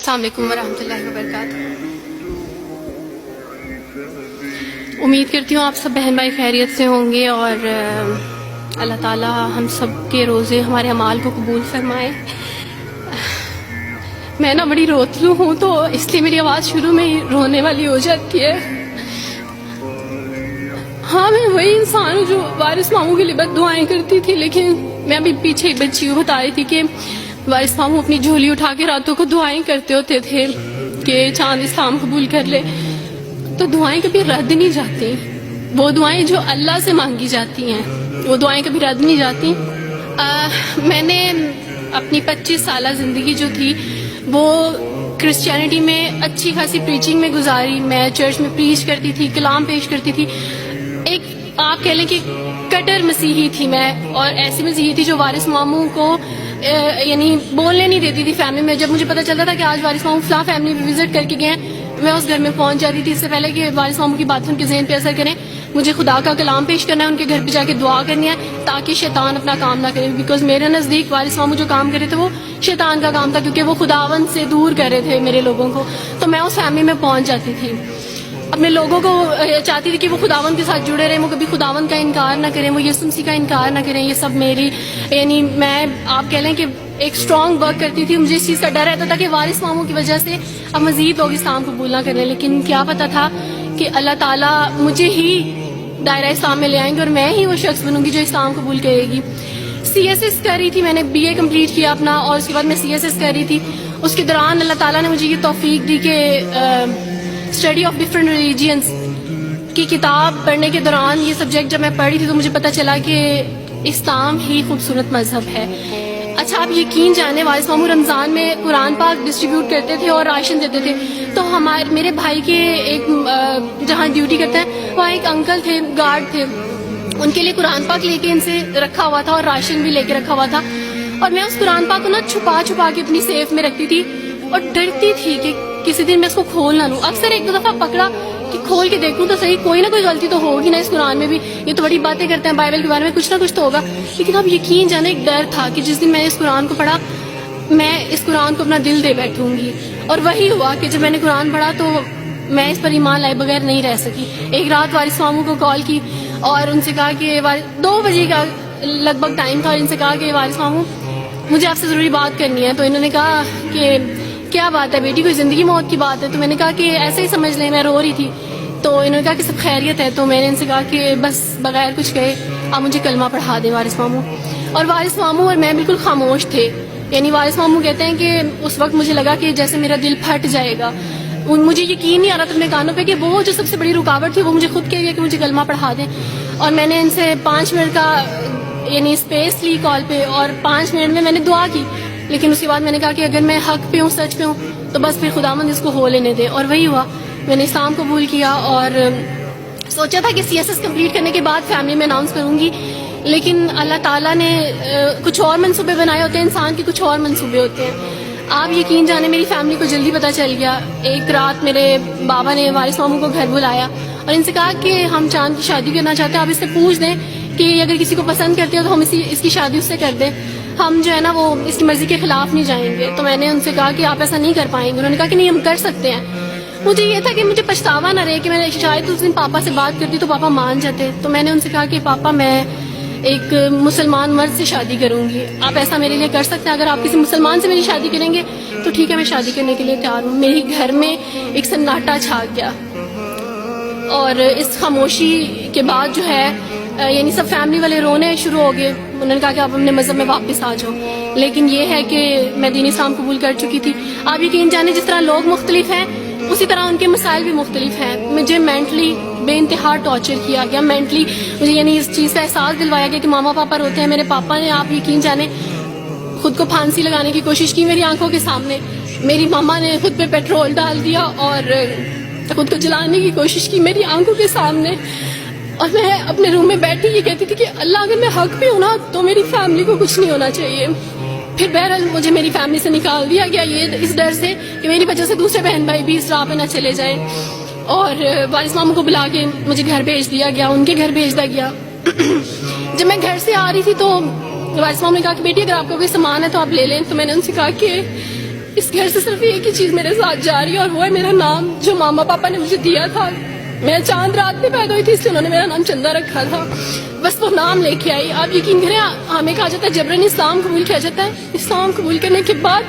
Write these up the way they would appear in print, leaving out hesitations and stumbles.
السلام علیکم ورحمۃ اللہ وبرکاتہ۔ امید کرتی ہوں آپ سب بہن بھائی خیریت سے ہوں گے اور اللہ تعالیٰ ہم سب کے روزے ہمارے اعمال کو قبول فرمائے۔ میں نا بڑی روتلو ہوں تو اس لیے میری آواز شروع میں ہی رونے والی ہو جاتی ہے۔ ہاں میں وہی انسان ہوں جو وارث ماموں کے لیے بد دعائیں کرتی تھی، لیکن میں ابھی پیچھے ایک بچی کو بتا رہی تھی کہ وارث ماموں اپنی جھولی اٹھا کے راتوں کو دعائیں کرتے ہوتے تھے کہ چاند اسلام قبول کر لے، تو دعائیں کبھی رد نہیں جاتی۔ وہ دعائیں جو اللہ سے مانگی جاتی ہیں وہ دعائیں کبھی رد نہیں جاتی۔ میں نے اپنی 25 سالہ زندگی جو تھی وہ کرسچینٹی میں اچھی خاصی پریچنگ میں گزاری۔ میں چرچ میں پریچ کرتی تھی، کلام پیش کرتی تھی۔ ایک آپ کہہ لیں کہ کٹر مسیحی تھی میں، اور ایسی مسیحی تھی جو وارث ماموں کو یعنی بولنے نہیں دیتی تھی فیملی میں۔ جب مجھے پتہ چلتا تھا کہ آج وارث ماموں فلاں فیملی میں وزٹ کر کے گئے، میں اس گھر میں پہنچ جاتی تھی۔ اس سے پہلے کہ وارث ماموں کی باتیں ان کے ذہن پہ اثر کریں، مجھے خدا کا کلام پیش کرنا ہے، ان کے گھر پہ جا کے دعا کرنی ہے تاکہ شیطان اپنا کام نہ کرے، بیکاز میرے نزدیک وارث ماموں جو کام کر رہے تھے وہ شیطان کا کام تھا، کیونکہ وہ خداوند سے دور کر رہے تھے میرے لوگوں کو۔ تو میں اس فیملی میں پہنچ جاتی تھی، اپنے لوگوں کو چاہتی تھی کہ وہ خداوند کے ساتھ جڑے رہیں، وہ کبھی خداوند کا انکار نہ کریں، وہ یسوع مسیح کا انکار نہ کریں۔ یہ سب میری یعنی میں آپ کہہ لیں کہ ایک اسٹرانگ ورک کرتی تھی۔ مجھے اس چیز کا ڈر رہتا تھا کہ وارث ماموں کی وجہ سے اب مزید لوگ اسلام قبول نہ کریں، لیکن کیا پتا تھا کہ اللہ تعالیٰ مجھے ہی دائرہ اسلام میں لے آئیں گے اور میں ہی وہ شخص بنوں گی جو اسلام قبول کرے گی۔ CSS کر رہی تھی، میں نے BA کمپلیٹ کیا اپنا، اور اس کے بعد میں CSS کر رہی تھی۔ اس کے دوران اللہ تعالیٰ نے مجھے یہ توفیق دی کہ اسٹڈی آف ڈفرینٹ ریلیجنس کی کتاب پڑھنے کے دوران یہ سبجیکٹ جب میں پڑھ رہی تھی تو مجھے پتہ چلا کہ اسلام ہی خوبصورت مذہب ہے۔ اچھا آپ یقین جانیں وارث ماموں رمضان میں قرآن پاک ڈسٹریبیوٹ کرتے تھے اور راشن دیتے تھے، تو میرے بھائی کے ایک جہاں ڈیوٹی کرتے ہیں وہاں ایک انکل تھے، گارڈ تھے، ان کے لیے قرآن پاک لے کے ان سے رکھا ہوا تھا اور راشن بھی لے کے رکھا ہوا تھا، اور میں اس قرآن پاک کو نا چھپا کے اپنی سیف میں رکھتی تھی اور ڈرتی تھی کہ کسی دن میں اس کو کھول نہ لوں۔ اکثر ایک دو دفعہ پکڑا کہ کھول کے دیکھوں تو صحیح، کوئی نہ کوئی غلطی تو ہوگی نا اس قرآن میں بھی، یہ تو بڑی باتیں کرتے ہیں بائبل کے بارے میں، کچھ نہ کچھ تو ہوگا۔ لیکن اب یقین جانے ایک ڈر تھا کہ جس دن میں اس قرآن کو پڑھا میں اس قرآن کو اپنا دل دے بیٹھوں گی، اور وہی ہوا کہ جب میں نے قرآن پڑھا تو میں اس پر ایمان لائے بغیر نہیں رہ سکی۔ ایک رات وارث ماموں کو کال کی اور ان سے کہا کہ 2 بجے کا لگ بھگ ٹائم تھا، اور ان سے کہا کہ وارث ماموں مجھے آپ سے ضروری بات کرنی ہے۔ تو انہوں نے کہا کہ کیا بات ہے بیٹی، کوئی زندگی موت کی بات ہے؟ تو میں نے کہا کہ ایسے ہی سمجھ لیں، میں رو رہی تھی۔ تو انہوں نے کہا کہ سب خیریت ہے؟ تو میں نے ان سے کہا کہ بس بغیر کچھ کہے آپ مجھے کلمہ پڑھا دیں وارث ماموں۔ اور وارث ماموں اور میں بالکل خاموش تھے، یعنی وارث ماموں کہتے ہیں کہ اس وقت مجھے لگا کہ جیسے میرا دل پھٹ جائے گا، مجھے یقین نہیں آ رہا تھا اپنے کانوں پہ کہ وہ جو سب سے بڑی رکاوٹ تھی وہ مجھے خود کہہ گیا کہ مجھے کلمہ پڑھا دیں۔ اور میں نے ان سے 5 منٹ کا یعنی اسپیس لی کال پہ، اور 5 منٹ میں نے دعا کی، لیکن اس کے بعد میں نے کہا کہ اگر میں حق پہ ہوں، سچ پہ ہوں، تو بس پھر خداوند اس کو ہو لینے دے۔ اور وہی ہوا، میں نے اسلام قبول کیا، اور سوچا تھا کہ CSS کمپلیٹ کرنے کے بعد فیملی میں اناؤنس کروں گی، لیکن اللہ تعالیٰ نے کچھ اور منصوبے بنائے ہوتے ہیں، انسان کے کچھ اور منصوبے ہوتے ہیں۔ آپ یقین جانے میری فیملی کو جلدی پتہ چل گیا۔ ایک رات میرے بابا نے وارث ماموں کو گھر بلایا اور ان سے کہا کہ ہم چاند کی شادی کرنا چاہتے ہیں، آپ اس سے پوچھ دیں کہ اگر کسی کو پسند کرتے ہو تو ہم اس کی شادی اس سے کر دیں، ہم جو ہے نا وہ اس کی مرضی کے خلاف نہیں جائیں گے۔ تو میں نے ان سے کہا کہ آپ ایسا نہیں کر پائیں گے۔ انہوں نے کہا کہ نہیں ہم کر سکتے ہیں۔ مجھے یہ تھا کہ مجھے پچھتاوا نہ رہے کہ میں نے شاید اس دن پاپا سے بات کرتی تو پاپا مان جاتے۔ تو میں نے ان سے کہا کہ پاپا میں ایک مسلمان مرد سے شادی کروں گی، آپ ایسا میرے لیے کر سکتے ہیں؟ اگر آپ کسی مسلمان سے میری شادی کریں گے تو ٹھیک ہے، میں شادی کرنے کے لیے تیار ہوں۔ میرے گھر میں ایک سناٹا چھا گیا، اور اس خاموشی کے بعد جو ہے یعنی سب فیملی والے رونے شروع ہو گئے۔ انہوں نے کہا کہ آپ اپنے مذہب میں واپس آ جاؤ، لیکن یہ ہے کہ میں دین اسلام قبول کر چکی تھی۔ آپ یقین جانے جس طرح لوگ مختلف ہیں اسی طرح ان کے مسائل بھی مختلف ہیں۔ مجھے مینٹلی بے انتہا ٹارچر کیا گیا، مینٹلی مجھے یعنی اس چیز کا احساس دلوایا گیا کہ ماما پاپا روتے ہیں۔ میرے پاپا نے آپ یقین جانے خود کو پھانسی لگانے کی کوشش کی میری آنکھوں کے سامنے، میری ماما نے خود پہ پیٹرول ڈال دیا اور خود کو جلانے کی کوشش کی میری آنکھوں کے سامنے، اور میں اپنے روم میں بیٹھی یہ کہتی تھی کہ اللہ اگر میں حق پہ ہوں نا تو میری فیملی کو کچھ نہیں ہونا چاہیے۔ پھر بہرحال مجھے میری فیملی سے نکال دیا گیا، یہ اس ڈر سے کہ میری وجہ سے دوسرے بہن بھائی بھی اس راہ پہ نہ چلے جائیں، اور وارث ماموں کو بلا کے مجھے گھر بھیج دیا گیا، ان کے گھر بھیج دیا گیا۔ جب میں گھر سے آ رہی تھی تو وارث ماموں نے کہا کہ بیٹی اگر آپ کا کوئی سامان ہے تو آپ لے لیں۔ تو میں نے ان سے کہا کہ اس گھر سے صرف ایک ہی چیز میرے ساتھ جا رہی ہے اور وہ ہے میرا نام جو ماما پاپا نے مجھے دیا تھا. میں چاند رات میں پیدا ہوئی تھی اس لیے انہوں نے میرا نام چندہ رکھا تھا. بس وہ نام لے کے آئی. آپ یقین کریں ہمیں کہا جاتا ہے جبرن اسلام قبول کیا جاتا ہے. اسلام قبول کرنے کے بعد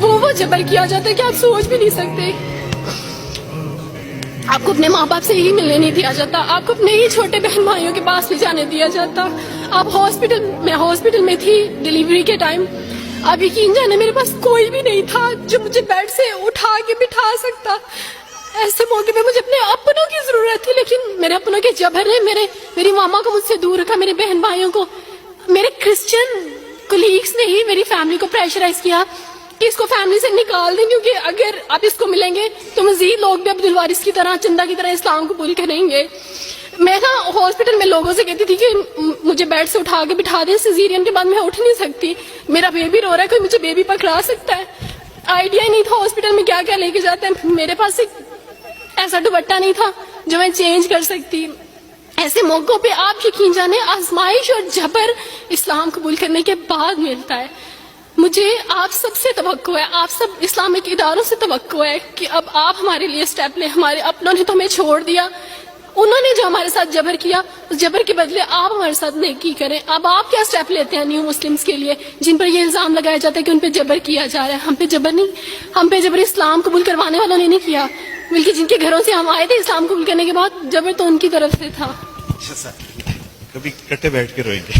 وہ جبر کیا جاتا ہے کہ آپ سوچ بھی نہیں سکتے. آپ کو اپنے ماں باپ سے ہی ملنے نہیں دیا جاتا. آپ کو اپنے ہی چھوٹے بہن بھائیوں کے پاس نہیں جانے دیا جاتا. آپ ہاسپٹل میں تھی ڈیلیوری کے ٹائم. آپ یقین جانے میرے پاس کوئی بھی نہیں تھا جو مجھے بیڈ سے اٹھا کے بٹھا سکتا. ایسے موقع پہ مجھے اپنے اپنوں کی ضرورت تھی لیکن میرے اپنوں کے جبر نے میری ماما کو مجھ سے دور رکھا. میرے بہن بھائیوں کو میرے کرسچن کولیگس نے ہی میری فیملی کو پریشرائز کیا کہ اس کو فیملی سے نکال دیں کیونکہ اگر آپ اس کو ملیں گے تو مزید لوگ بھی عبدالوارث کی طرح چندہ کی طرح اسلام قبول کریں گے. میں نا ہاسپٹل میں لوگوں سے کہتی تھی کہ مجھے بیڈ سے اٹھا کے بٹھا دیں. سیزیرین کے بعد میں اٹھ نہیں سکتی. میرا بیبی رو رہا ہے کوئی مجھے بیبی پکڑا سکتا ہے. آئیڈیا نہیں تھا ہاسپٹل میں کیا کیا لے کے جاتے ہیں. میرے پاس ایک ایسا دوپٹہ نہیں تھا جو میں چینج کر سکتی. ایسے موقعوں پہ آپ یقین جانے آزمائش اور جبر اسلام قبول کرنے کے بعد ملتا ہے. مجھے آپ سب سے توقع ہے, آپ سب اسلامک اداروں سے توقع ہے کہ اب آپ ہمارے لیے سٹیپ لیں. ہمارے اپنوں نے تو ہمیں چھوڑ دیا, انہوں نے جو ہمارے ساتھ جبر کیا اس جبر کے بدلے آپ ہمارے ساتھ نیکی کریں. اب آپ کیا سٹیپ لیتے ہیں نیو مسلمز کے لیے جن پر یہ الزام لگایا جاتا ہے کہ ان پہ جبر کیا جا رہا ہے. ہم پہ جبر نہیں, ہم پہ جبر اسلام قبول کروانے والوں نے نہیں کیا بلکہ جن کے گھروں سے ہم آئے تھے اسلام قبول کرنے کے بعد جبر تو ان کی طرف سے تھا. اچھا سر کبھی کٹے بیٹھ کے روئیں گے.